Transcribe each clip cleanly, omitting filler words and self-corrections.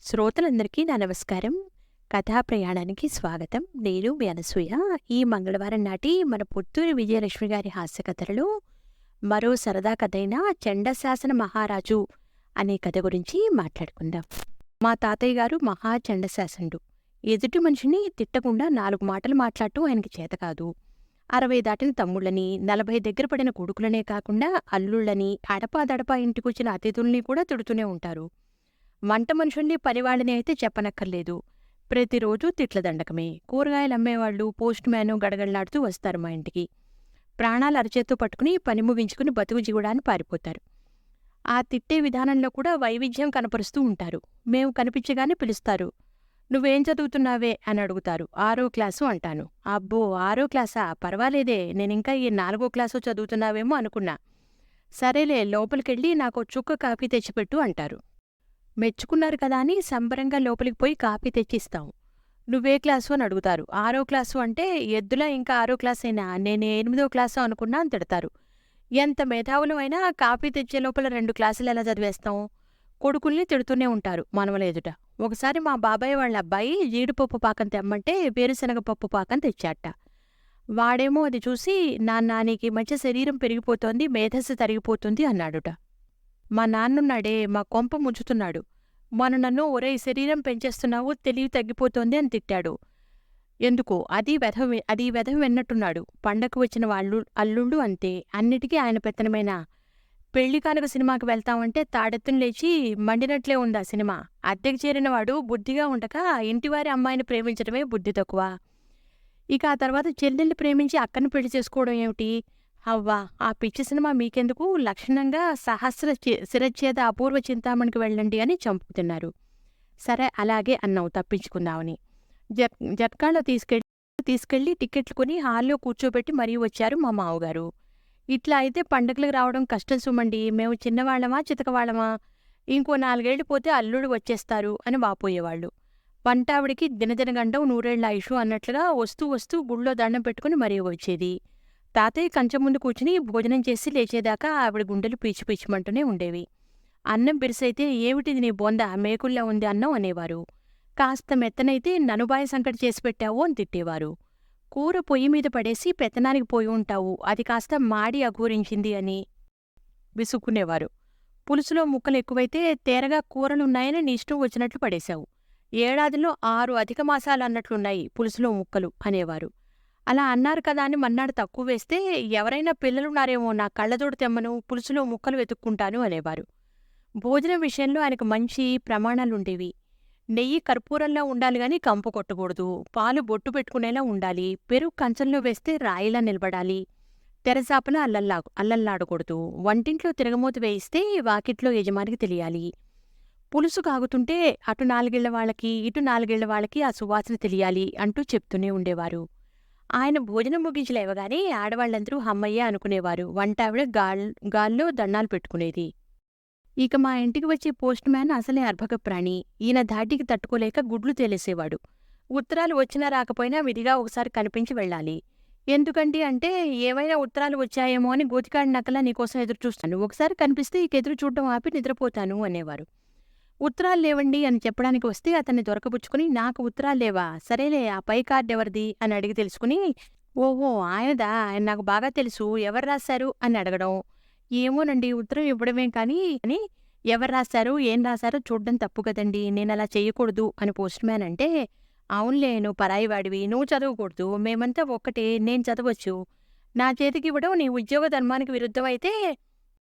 శ్రోతలందరికీ నా నమస్కారం. కథా ప్రయాణానికి స్వాగతం. నేను మీ అనసూయ. ఈ మంగళవారం నాటి మన పుత్తూరు విజయలక్ష్మి గారి హాస్య కథలలో మరో సరదా కథైన చండశాసన మహారాజు అనే కథ గురించి మాట్లాడుకుందాం. మా తాతయ్య గారు మహా చండశాసనుడు. ఎదుటి మనిషిని తిట్టకుండా 4 మాటలు మాట్లాడటం ఆయనకి చేతకాదు. 60 దాటిన తమ్ముళ్ళని, 40 దగ్గర పడిన కొడుకులనే కాకుండా అల్లుళ్ళని, అడపాదడపా ఇంటికొచ్చిన అతిథుల్ని కూడా తిడుతూనే ఉంటారు. వంట మనుషుల్ని, పనివాళ్ళని అయితే చెప్పనక్కర్లేదు. ప్రతిరోజూ తిట్ల దండకమే. కూరగాయలు అమ్మేవాళ్ళు, పోస్ట్ మ్యాను గడగడలాడుతూ వస్తారు మా ఇంటికి. ప్రాణాలు అరచేత్తో పట్టుకుని పని ముగించుకుని బతుకు జీవడాన్ని పారిపోతారు. ఆ తిట్టే విధానంలో కూడా వైవిధ్యం కనపరుస్తూ ఉంటారు. మేము కనిపించగానే పిలుస్తారు. నువ్వేం చదువుతున్నావే అని అడుగుతారు. 6వ క్లాసు అంటాను. అబ్బో 6వ క్లాసా, పర్వాలేదే, నేనింకా ఈ 4వ క్లాసో చదువుతున్నావేమో అనుకున్నా. సరేలే, లోపలికెళ్ళి నాకో చుక్క కాఫీ తెచ్చిపెట్టు అంటారు. మెచ్చుకున్నారు కదా అని సంబరంగా లోపలికి పోయి కాఫీ తెచ్చిస్తాం. నువ్వే క్లాసు అని అడుగుతారు. 6వ క్లాసు అంటే ఎద్దులా ఇంకా 6వ క్లాసేనా, నేను 8వ క్లాసు అనుకున్నా అని తిడతారు. ఎంత మేధావులు అయినా కాఫీ తెచ్చే లోపల 2 క్లాసులు ఎలా చదివేస్తాం? కొడుకుల్ని తిడుతూనే ఉంటారు మనవల ఎదుట. ఒకసారి మా బాబాయ్ వాళ్ళ అబ్బాయి జీడిపప్పు పాకం తెమ్మంటే వేరుశనగ పప్పు పాకం తెచ్చాట. వాడేమో అది చూసి, నాన్న నీకు ఈ మధ్య శరీరం పెరిగిపోతోంది, మేధస్సు తరిగిపోతుంది అన్నాడుట. మా నాన్నున్నాడే, మా కొంప ముంచుతున్నాడు. మొన్న నన్ను ఒరేయ్ శరీరం పెంచేస్తున్నావు, తెలివి తగ్గిపోతోంది అని తిట్టాడు. ఎందుకో అది వెధవ విన్నట్టున్నాడు. పండగకు వచ్చిన అల్లుళ్ళు అంతే, అన్నిటికీ ఆయన పెత్తనమేనా? పెళ్లి కానుక సినిమాకి వెళ్తామంటే తాడెత్తున లేచి మండినట్లే ఉందా సినిమా. అద్దెకి చేరినవాడు బుద్ధిగా ఉండక ఇంటివారి అమ్మాయిని ప్రేమించడమే బుద్ధి తక్కువ. ఇక ఆ తర్వాత చెల్లెల్ని ప్రేమించి అక్కను పెళ్లి చేసుకోవడం ఏమిటి? అవ్వా, ఆ పిచ్చి సినిమా మీకెందుకు, లక్షణంగా శిరచ్ఛేద అపూర్వ చింతామణికి వెళ్ళండి అని చంపుతున్నారు. సరే అలాగే అన్నావు తప్పించుకుందామని. జట్కాలో తీసుకెళ్లి టిక్కెట్లు కొని హాల్లో కూర్చోబెట్టి మరీ వచ్చారు మా మావగారు. ఇట్లా అయితే పండగలకు రావడం కష్టం సుమండి, మేము చిన్నవాళ్లమా చితకవాళ్లమా, ఇంకో 4 ఏళ్లు పోతే అల్లుడు వచ్చేస్తారు అని వాపోయేవాళ్లు. వంటావిడికి దినదినగండం 100 ఏళ్ల ఆయుషు అన్నట్లుగా వస్తూ వస్తూ గుళ్ళో దండం పెట్టుకుని మరీ వచ్చేది. తాతయ్య కంచె ముందు కూర్చుని భోజనం చేసి లేచేదాకా ఆవిడ గుండెలు పీచు పీచుమంటూనే ఉండేవి. అన్నం బిరుసైతే ఏమిటిది నీ బొంద, మేకుల్లా ఉంది అన్నం అనేవారు. కాస్త మెత్తనైతే ననుబాయ సంకటి చేసి పెట్టావు అని తిట్టేవారు. కూర పొయ్యి మీద పడేసి పెత్తనానికి పోయి ఉంటావు, అది కాస్త మాడి అఘోరించింది అని విసుక్కునేవారు. పులుసులో ముక్కలు ఎక్కువైతే తేరగా కూరలున్నాయని నీ ఇష్టం వచ్చినట్లు పడేశావు. ఏడాదిలో 6 అధిక మాసాలు అన్నట్లున్నాయి పులుసులో ముక్కలు అనేవారు. అలా అన్నారు కదా అని మన్నాడు తక్కువ వేస్తే ఎవరైనా పిల్లలున్నారేమో, నా కళ్ళజోడు తెమ్మను, పులుసులో ముక్కలు వెతుక్కుంటాను అనేవారు. భోజనం విషయంలో ఆయనకు మంచి ప్రమాణాలుండేవి. నెయ్యి కర్పూరంలా ఉండాలి గాని కంపు కొట్టకూడదు, పాలు బొట్టు పెట్టుకునేలా ఉండాలి, పెరుగు కంచంలో వేస్తే రాయిలా నిలబడాలి, తెరసాపన అల్లల్లాడకూడదు, వంటింట్లో తిరగమూత వేయిస్తే వాకిట్లో యజమానికి తెలియాలి, పులుసు కాగుతుంటే అటు 4 ఏళ్ల వాళ్ళకి ఇటు 4 ఏళ్ల వాళ్ళకి ఆ సువాసన తెలియాలి అంటూ చెప్తూనే ఉండేవారు. ఆయన భోజనం ముగించి లేవగానే ఆడవాళ్లందరూ హమ్మయ్య అనుకునేవారు. వంటావిడ గాల్లో దండాలు పెట్టుకునేది. ఇక మా ఇంటికి వచ్చే పోస్ట్ మ్యాన్ అసలే అర్భక ప్రాణి. ఈయన ధాటికి తట్టుకోలేక గుడ్లు తేలేసేవాడు. ఉత్తరాలు వచ్చినా రాకపోయినా విధిగా ఒకసారి కనిపించి వెళ్ళాలి. ఎందుకండి అంటే, ఏవైనా ఉత్తరాలు వచ్చాయేమో అని గోతికాడి నక్కలా నీకోసం ఎదురుచూస్తాను, ఒకసారి కనిపిస్తే ఇక ఎదురు చూడటం ఆపి నిద్రపోతాను అనేవారు. ఉత్తరాలు లేవండి అని చెప్పడానికి వస్తే అతన్ని దొరకబుచ్చుకుని, నాకు ఉత్తరాలు లేవా, సరేలే ఆ పై కార్డెవరిది అని అడిగి తెలుసుకుని, ఓహో ఆయనదా, ఆయన నాకు బాగా తెలుసు, ఎవరు రాశారు అని అడగడం. ఏమోనండి, ఉత్తరం ఇవ్వడమేం కానీ అని ఎవరు రాశారు ఏం రాశారో చూడ్డం తప్పు కదండి, నేనలా చెయ్యకూడదు అని పోస్ట్ మ్యాన్ అంటే, అవునులే నువ్వు పరాయివాడివి, నువ్వు చదవకూడదు, మేమంతా ఒక్కటే, నేను చదవచ్చు, నా చేతికివ్వడం నీ ఉద్యోగ ధర్మానికి విరుద్ధమైతే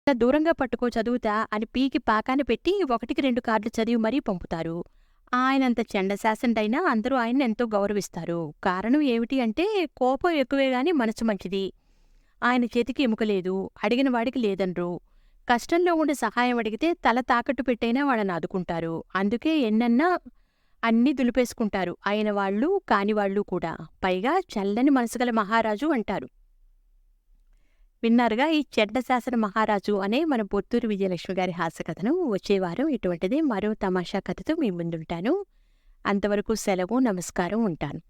దూరంగా పట్టుకో చదువుతా అని పీకి పాకాన పెట్టి 1కి 2 కార్డులు చదివి మరీ పంపుతారు. ఆయనంత చండశాసనుడైనా అందరూ ఆయన్ని ఎంతో గౌరవిస్తారు. కారణం ఏమిటి అంటే, కోపం ఎక్కువే గాని మనసు మంచిది. ఆయన చేతికి ఎముకలేదు, అడిగిన వాడికి లేదన్రు. కష్టంలో ఉండి సహాయం అడిగితే తల తాకట్టు పెట్టైనా వాళ్ళని ఆదుకుంటారు. అందుకే ఎన్నన్నా అన్నీ దులిపేసుకుంటారు, అయిన వాళ్ళు కానివాళ్ళు కూడా. పైగా చల్లని మనసుగల మహారాజు అంటారు. విన్నారుగా ఈ చండశాసన మహారాజు అనే మన పుత్తూరు విజయలక్ష్మి గారి హాస్యకథను. వచ్చేవారం ఇటువంటిదే మరో తమాషా కథతో మీ ముందుంటాను. అంతవరకు సెలవు, నమస్కారం, ఉంటాను.